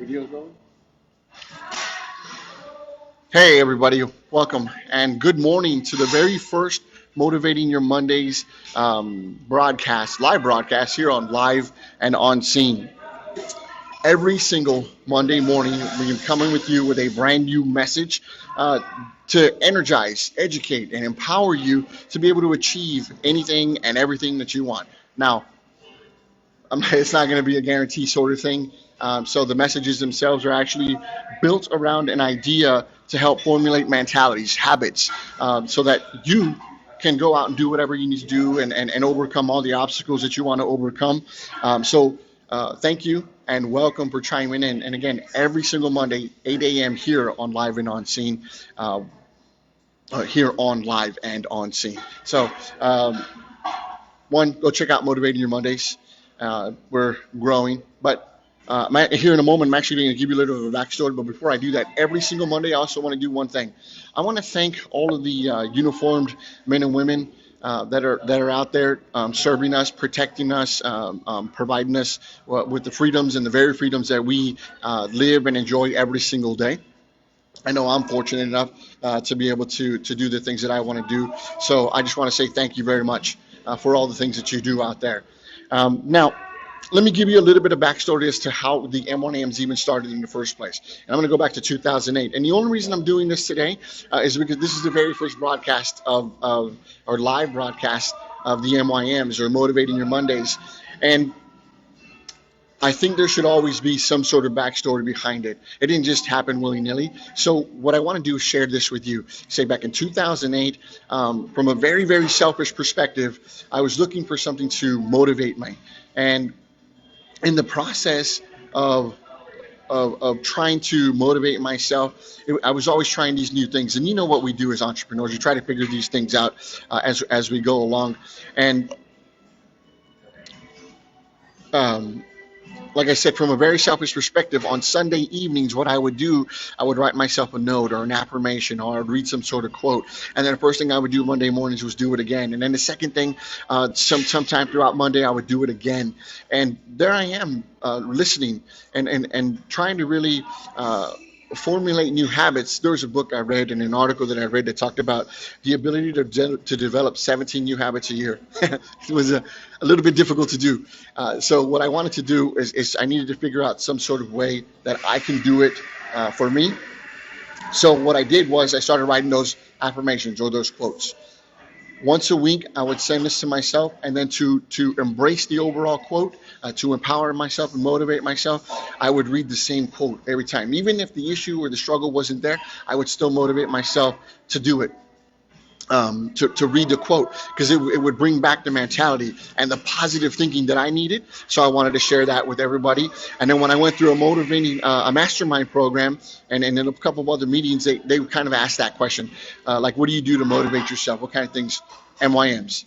Video's rolling. Hey everybody, welcome and good morning to the very first Motivating Your Mondays live broadcast here on Live and On Scene. Every single Monday morning, we're coming with you with a brand new message to energize, educate, and empower you to be able to achieve anything and everything that you want. Now, it's not going to be a guarantee sort of thing. So the messages themselves are actually built around an idea to help formulate mentalities, habits, so that you can go out and do whatever you need to do and overcome all the obstacles that you want to overcome. So thank you and welcome for chiming in. And again, every single Monday, 8 a.m. here on Live and On Scene. Here on Live and On Scene. So one, go check out Motivating Your Mondays. We're growing, but here in a moment, I'm actually going to give you a little bit of a backstory. But before I do that, every single Monday, I also want to do one thing. I want to thank all of the uniformed men and women that are out there serving us, protecting us, providing us with the freedoms and the very freedoms that we live and enjoy every single day. I know I'm fortunate enough to be able to do the things that I want to do. So I just want to say thank you very much for all the things that you do out there. Now, let me give you a little bit of backstory as to how the M1Ams even started in the first place. And I'm going to go back to 2008. And the only reason I'm doing this today is because this is the very first broadcast or live broadcast of the MYMs, or Motivating Your Mondays. And I think there should always be some sort of backstory behind it. It didn't just happen willy-nilly. So what I want to do is share this with you. Say back in 2008, from a very, very selfish perspective, I was looking for something to motivate me. And in the process of trying to motivate myself, I was always trying these new things. And you know what we do as entrepreneurs, we try to figure these things out as we go along. And like I said, from a very selfish perspective, on Sunday evenings, what I would do, I would write myself a note or an affirmation, or I would read some sort of quote. And then the first thing I would do Monday mornings was do it again. And then the second thing, sometime throughout Monday, I would do it again. And there I am listening and trying to really formulate new habits. There was a book I read and an article that I read that talked about the ability to develop 17 new habits a year. It was a little bit difficult to do. So what I wanted to do is I needed to figure out some sort of way that I can do it for me. So what I did was I started writing those affirmations or those quotes. Once a week, I would send this to myself, and then to embrace the overall quote, to empower myself and motivate myself, I would read the same quote every time. Even if the issue or the struggle wasn't there, I would still motivate myself to do it, to read the quote, because it would bring back the mentality and the positive thinking that I needed. So I wanted to share that with everybody. And then when I went through a mastermind program and in a couple of other meetings, they kind of asked that question, like, what do you do to motivate yourself? What kind of things? MYMs,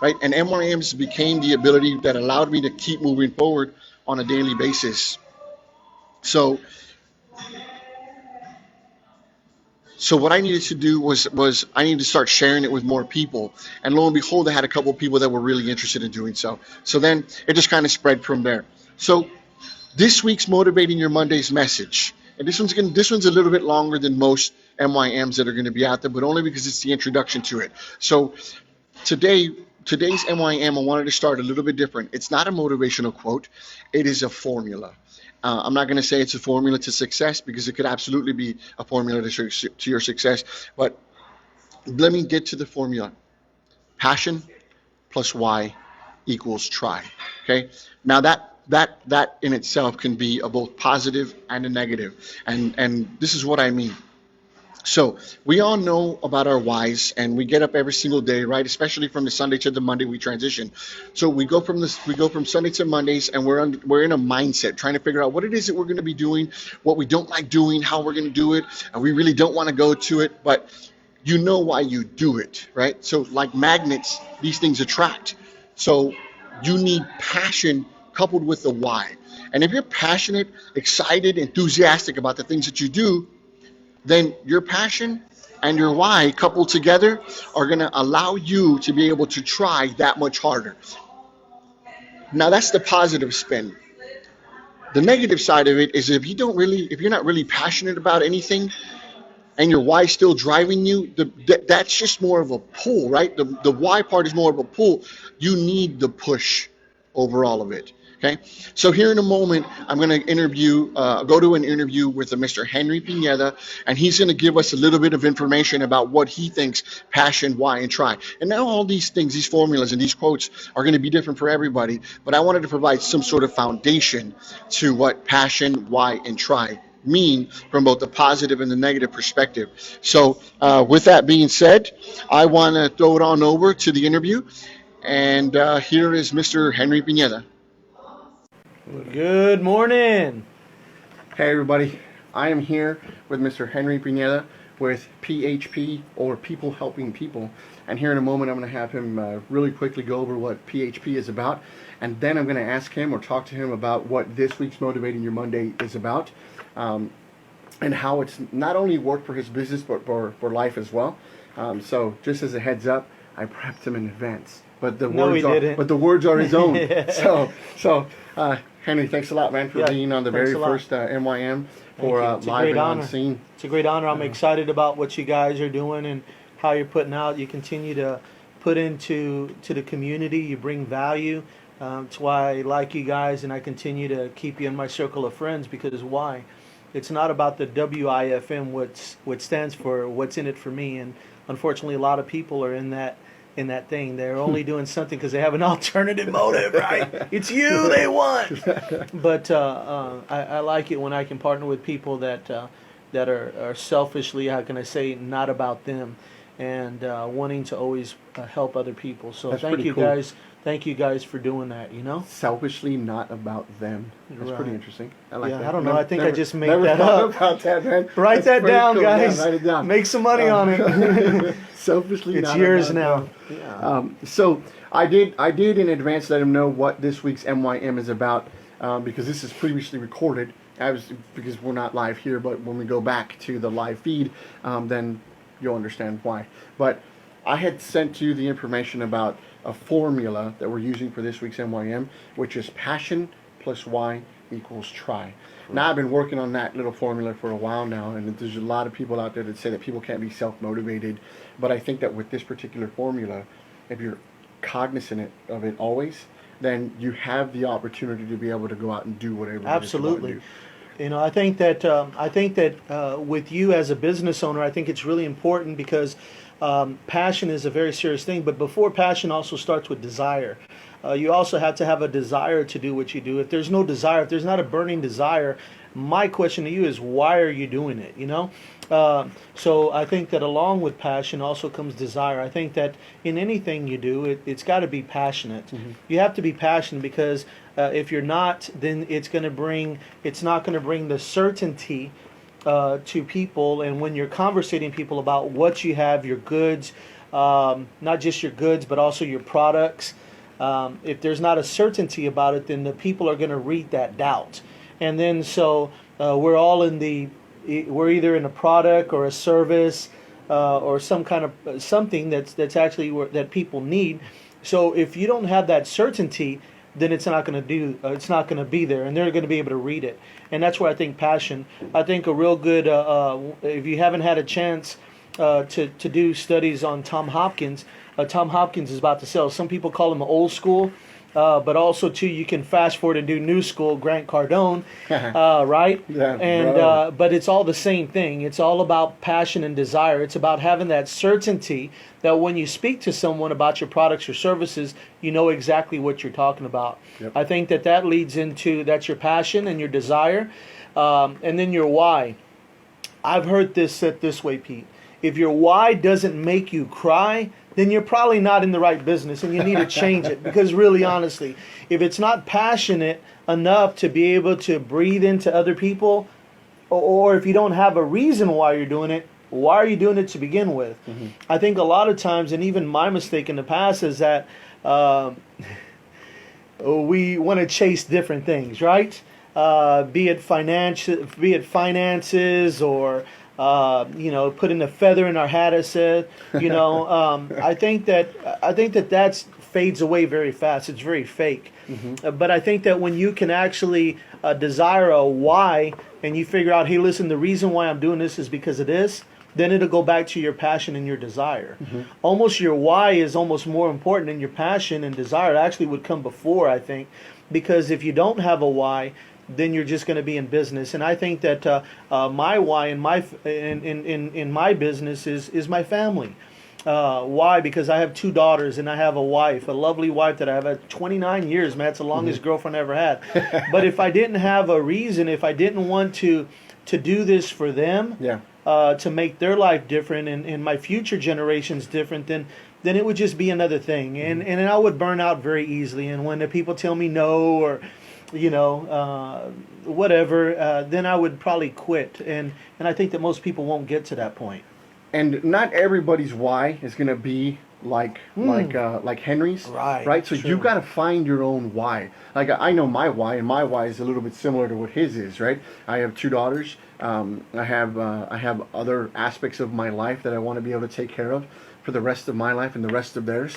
right? And MYMs became the ability that allowed me to keep moving forward on a daily basis. So what I needed to do was I needed to start sharing it with more people. And lo and behold, I had a couple of people that were really interested in doing so. So then it just kind of spread from there. So this week's Motivating Your Mondays message, and this one's a little bit longer than most MYMs that are going to be out there, but only because it's the introduction to it. So today's MYM, I wanted to start a little bit different. It's not a motivational quote. It is a formula. I'm not going to say it's a formula to success, because it could absolutely be a formula to your success. But let me get to the formula. Passion plus why equals try. Okay. Now that in itself can be a both positive and a negative. And this is what I mean. So we all know about our whys, and we get up every single day, right? Especially from the Sunday to the Monday we transition. So we go from Sunday to Mondays, and we're in a mindset trying to figure out what it is that we're going to be doing, what we don't like doing, how we're going to do it, and we really don't want to go to it, but you know why you do it, right? So like magnets, these things attract. So you need passion coupled with the why. And if you're passionate, excited, enthusiastic about the things that you do, then your passion and your why coupled together are going to allow you to be able to try that much harder. Now that's the positive spin. The negative side of it is if you're not really passionate about anything, and your why still driving you, that's just more of a pull, right? The why part is more of a pull. You need the push over all of it. Okay, so here in a moment, I'm going to go to an interview with Mr. Henry Pineda, and he's going to give us a little bit of information about what he thinks passion, why, and try. And now all these things, these formulas, and these quotes are going to be different for everybody, but I wanted to provide some sort of foundation to what passion, why, and try mean from both the positive and the negative perspective. So, with that being said, I want to throw it on over to the interview, and here is Mr. Henry Pineda. Good morning. Hey everybody, I am here with Mr. Henry Pineda with PHP, or People Helping People. And here in a moment I'm going to have him really quickly go over what PHP is about, and then I'm going to ask him or talk to him about what this week's Motivating Your Monday is about, and how it's not only worked for his business but for life as well. So just as a heads up, I prepped him in advance. But the words are his own. Yeah. So Henry, thanks a lot, man, for being on the very first MYM for Live and On Scene. It's a great honor. I'm excited about what you guys are doing and how you're putting out. You continue to put into the community. You bring value. That's why I like you guys, and I continue to keep you in my circle of friends, because why? It's not about the WIFM, what stands for what's in it for me. And unfortunately, a lot of people are in that thing. They're only doing something because they have an alternative motive, right? It's you they want. But I like it when I can partner with people that are selfishly, how can I say, not about them, and wanting to always help other people. So thank you, cool. Guys. Thank you guys for doing that, Selfishly not about them. That's pretty interesting. I like that. I don't know. I think I just made that up. About that, man. Write that down, cool. Guys. Yeah, write it down. Make some money on it. Selfishly it's not yours about now. Yeah. So I did in advance let him know what this week's MYM is about, because this is previously recorded. Because we're not live here, but when we go back to the live feed, then you'll understand why. But I had sent you the information about a formula that we're using for this week's MYM, which is passion plus why equals try. Now, I've been working on that little formula for a while now, and there's a lot of people out there that say that people can't be self-motivated, but I think that with this particular formula, if you're cognizant of it always, then you have the opportunity to be able to go out and do whatever Absolutely. you want to do. I think that with you as a business owner, I think it's really important, because passion is a very serious thing. But before passion also starts with desire. You also have to have a desire to do what you do. If there's no desire, if there's not a burning desire, my question to you is, why are you doing it? So I think that along with passion also comes desire. I think that in anything you do, it's got to be passionate. Mm-hmm. You have to be passionate, because if you're not, then it's not going to bring the certainty to people. And when you're conversating people about what you have, your goods, not just your goods, but also your products, if there's not a certainty about it, then the people are going to read that doubt. And then so we're either in a product or a service or some kind of something that's actually that people need. So if you don't have that certainty, then it's not going to be there, and they're going to be able to read it. And that's where I think passion. I think a real good, if you haven't had a chance to do studies on Tom Hopkins is about to sell. Some people call him old school, but also too, you can fast forward and do new school, Grant Cardone, right? Yeah, and but it's all the same thing. It's all about passion and desire. It's about having that certainty that when you speak to someone about your products or services, you know exactly what you're talking about. Yep. I think that leads into, that's your passion and your desire, and then your why. I've heard this said this way, Pete. If your why doesn't make you cry, then you're probably not in the right business, and you need to change it. Because really, honestly, if it's not passionate enough to be able to breathe into other people, or if you don't have a reason why you're doing it, why are you doing it to begin with? Mm-hmm. I think a lot of times, and even my mistake in the past, is that we want to chase different things, right? Be it finances, or putting a feather in our hat, as said. I think that that's fades away very fast. It's very fake. But I think that when you can actually desire a why, and you figure out, hey, listen, the reason why I'm doing this is because of this, then it'll go back to your passion and your desire. Almost your why is almost more important than your passion and desire. It actually would come before, I think, because if you don't have a why, then you're just going to be in business. And I think that my why in my business is my family. Why? Because I have 2 daughters and I have a wife, a lovely wife that I have had 29 years, man. It's the longest girlfriend I ever had. But if I didn't have a reason, if I didn't want to do this for them, to make their life different and my future generations different, then it would just be another thing. And I would burn out very easily. And when the people tell me no or whatever, then I would probably quit. And I think that most people won't get to that point. And not everybody's why is going to be like Henry's, right? So you got to find your own why. Like I know my why, and my why is a little bit similar to what his is, right? I have 2 daughters. I have other aspects of my life that I want to be able to take care of for the rest of my life and the rest of theirs.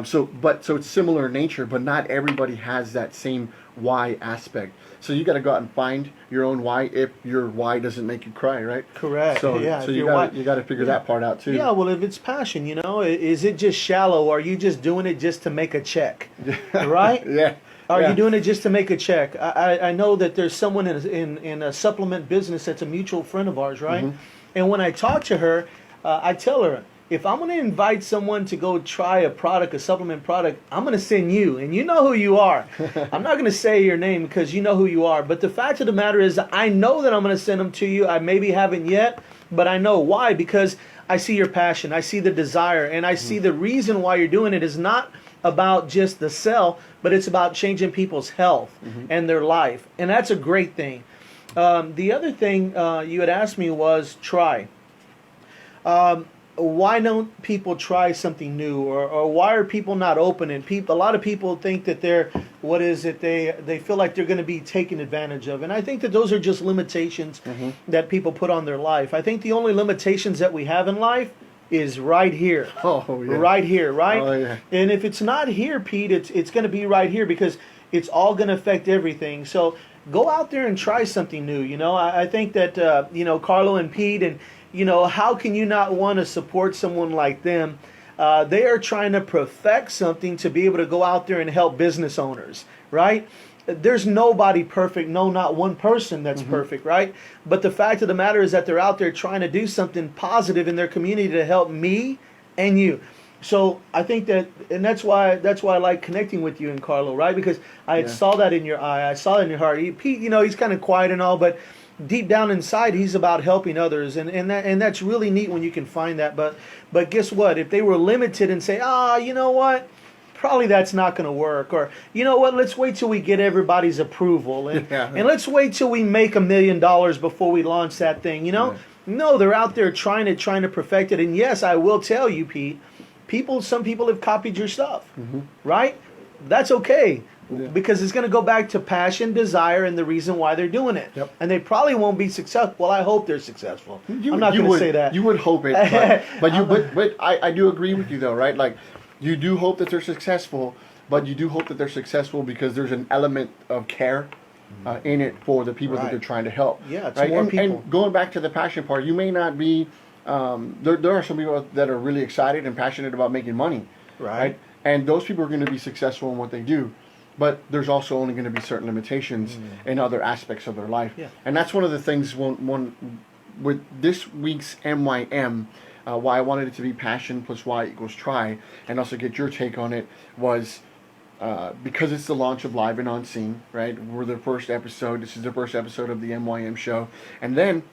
So it's similar in nature, but not everybody has that same why aspect. So you got to go out and find your own why if your why doesn't make you cry, right? Correct. So you got to figure that part out too. Yeah, well, if it's passion, is it just shallow? Or are you just doing it just to make a check, right? Yeah. Are you doing it just to make a check? I know that there's someone in a supplement business that's a mutual friend of ours, right? And when I talk to her, I tell her, if I'm going to invite someone to go try a supplement product, I'm going to send you, and you know who you are. I'm not going to say your name because you know who you are. But the fact of the matter is, I know that I'm going to send them to you. I maybe haven't yet, but I know why, because I see your passion, I see the desire, and I see the reason why you're doing it is not about just the sell, but it's about changing people's health and their life, and that's a great thing. The other thing you had asked me was try. Why don't people try something new, or why are people not open? And a lot of people think that they feel like they're going to be taken advantage of, and I think that those are just limitations that people put on their life. I think the only limitations that we have in life is right here. Right here, right? Oh, yeah. And if it's not here, Pete, it's going to be right here, because it's all going to affect everything. So go out there and try something new. I think that Carlo and Pete, and how can you not want to support someone like them? They are trying to perfect something to be able to go out there and help business owners, right? There's nobody perfect, no, not one person that's perfect, right? But the fact of the matter is that they're out there trying to do something positive in their community to help me and you. So I think that, and that's why I like connecting with you and Carlo, right? Because I saw that in your eye, I saw it in your heart. Pete, he's kind of quiet and all, but deep down inside, he's about helping others, and that's really neat when you can find that. But guess what? If they were limited and say, you know what? Probably that's not going to work. Or, you know what, let's wait till we get everybody's approval. And let's wait till we make $1 million before we launch that thing, Yeah. No, they're out there trying to perfect it. And yes, I will tell you, Pete, some people have copied your stuff, right? That's okay. Yeah. Because it's going to go back to passion, desire, and the reason why they're doing it. Yep. And they probably won't be successful. Well, I hope they're successful. I'm not going to say that. You would hope it, but I do agree with you though, right? Like, you do hope that they're successful, but you do hope that they're successful because there's an element of care in it for the people that they're trying to help. Yeah, it's right? more people. And going back to the passion part, you may not be. There are some people that are really excited and passionate about making money, right? And those people are going to be successful in what they do. But there's also only going to be certain limitations in other aspects of their life. Yeah. And that's one of the things with this week's MYM, why I wanted it to be passion plus Y equals try, and also get your take on it, was because it's the launch of Live and On Scene, right? We're the first episode. This is the first episode of the MYM show. And then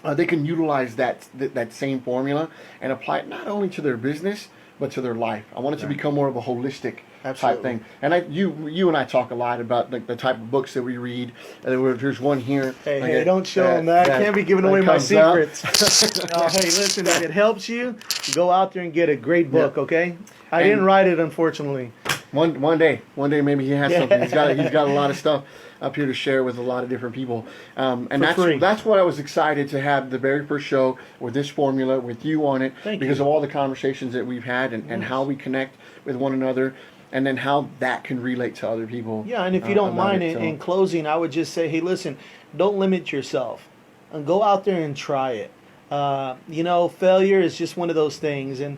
they can utilize that same formula and apply it not only to their business, but to their life. I want it to become more of a holistic type thing. And you and I talk a lot about the type of books that we read. There's one here. Hey, don't show them that. I can't be giving away my secrets. Hey, listen, if it helps you, go out there and get a great book, okay? I didn't write it, unfortunately. One day maybe he has something. He's got a lot of stuff. up here to share with a lot of different people. And For free. that's what I was excited to have the very first show with this formula with you on it, Thank because you. of all the conversations that we've had and how we connect with one another, and then how that can relate to other people. Yeah, and if you don't about mind, it. in closing, I would just say, hey, listen, don't limit yourself, and go out there and try it. Failure is just one of those things, and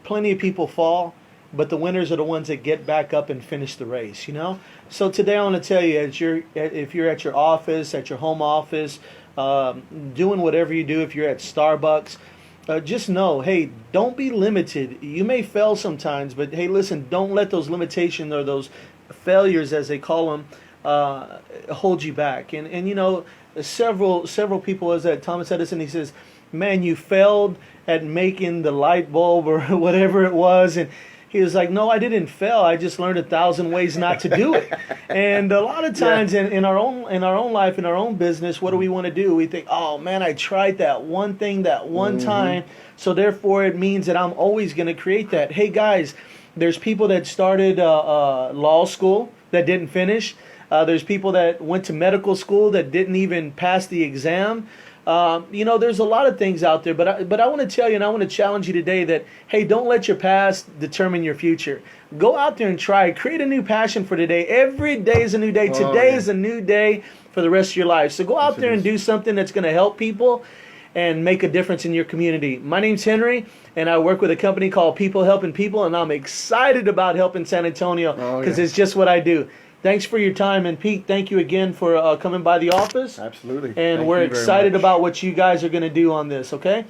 plenty of people fall, but the winners are the ones that get back up and finish the race. So today I want to tell you, if you're at your office, at your home office, doing whatever you do, if you're at Starbucks. Just know, hey, don't be limited. You may fail sometimes, but hey, listen, don't let those limitations or those failures, as they call them, hold you back. And several people, as that Thomas Edison, he says, man, you failed at making the light bulb or whatever it was, and he was like, no, I didn't fail. I just learned 1,000 ways not to do it. And a lot of times in our own life, in our own business, what do we want to do? We think, oh man, I tried that one thing that one time, so therefore it means that I'm always going to create that. Hey guys, there's people that started law school that didn't finish. There's people that went to medical school that didn't even pass the exam. There's a lot of things out there, but I want to tell you, and I want to challenge you today that, hey, don't let your past determine your future. Go out there and try. Create a new passion for today. Every day is a new day. Today is a new day for the rest of your life. So go out there and do something that's going to help people and make a difference in your community. My name's Henry, and I work with a company called People Helping People, and I'm excited about helping San Antonio because it's just what I do. Thanks for your time, and Pete, thank you again for coming by the office. Absolutely. And we're excited about what you guys are going to do on this, okay?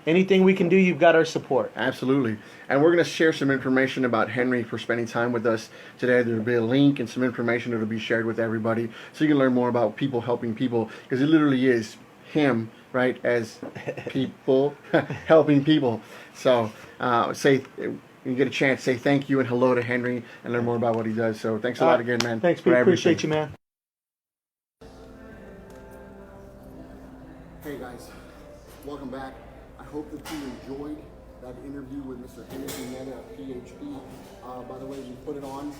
Anything we can do, you've got our support. Absolutely. And we're going to share some information about Henry for spending time with us today. There will be a link and some information that will be shared with everybody so you can learn more about people helping people, because it literally is him, right, as people helping people. So you get a chance, say thank you and hello to Henry and learn more about what he does. So thanks a lot again, man. Thanks, Pete. Appreciate you, man. Hey guys, welcome back. I hope that you enjoyed that interview with Mr. Henry Reyna, PhD. By the way, we put it on.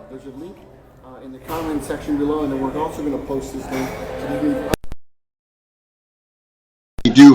There's a link in the comment section below, and then we're also going to post this link so you can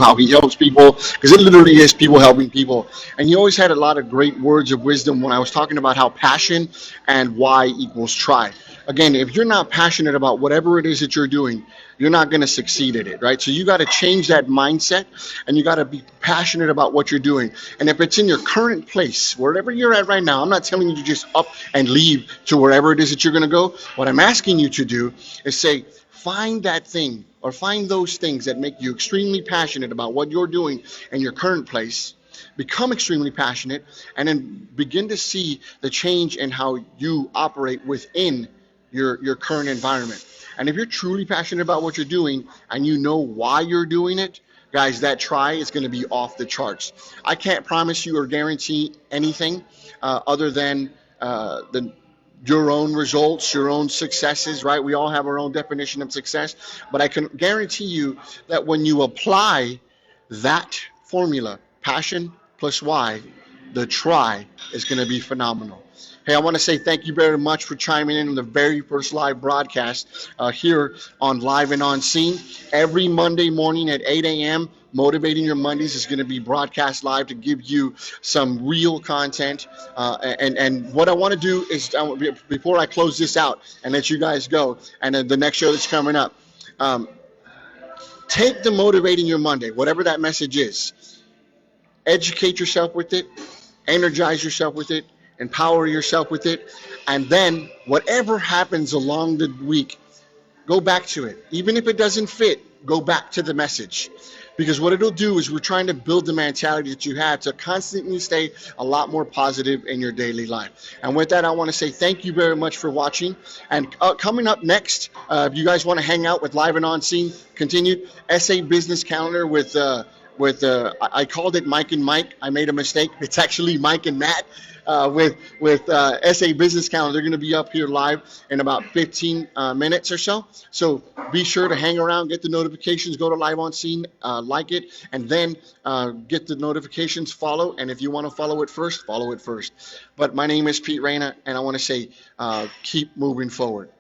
how he helps people, because it literally is people helping people. And he always had a lot of great words of wisdom when I was talking about how passion and why equals try. Again, if you're not passionate about whatever it is that you're doing, you're not going to succeed at it, right? So you got to change that mindset, and you got to be passionate about what you're doing. And if it's in your current place, wherever you're at right now, I'm not telling you to just up and leave to wherever it is that you're going to go. What I'm asking you to do is say, find that thing or find those things that make you extremely passionate about what you're doing in your current place. Become extremely passionate, and then begin to see the change in how you operate within your current environment. And if you're truly passionate about what you're doing and you know why you're doing it, guys, that try is going to be off the charts. I can't promise you or guarantee anything other than your own results, your own successes, right? We all have our own definition of success, but I can guarantee you that when you apply that formula, passion plus why, the try is going to be phenomenal. Hey, I want to say thank you very much for chiming in on the very first live broadcast here on Live and On Scene. Every Monday morning at 8 a.m., Motivating Your Mondays is going to be broadcast live to give you some real content. And what I want to do is, before I close this out and let you guys go, and then the next show that's coming up, take the Motivating Your Monday, whatever that message is, educate yourself with it, energize yourself with it, empower yourself with it, and then whatever happens along the week, go back to it. Even if it doesn't fit, go back to the message. Because what it'll do is we're trying to build the mentality that you have to constantly stay a lot more positive in your daily life. And with that, I want to say thank you very much for watching. And coming up next, if you guys want to hang out with Live and On Scene, continued SA Business Calendar with I called it Mike and Mike. I made a mistake. It's actually Mike and Matt. With SA Business Calendar. They're going to be up here live in about 15 minutes or so. So be sure to hang around, get the notifications, go to Live On Scene, like it, and then get the notifications, follow. And if you want to follow it first, follow it first. But my name is Pete Reyna, and I want to say keep moving forward.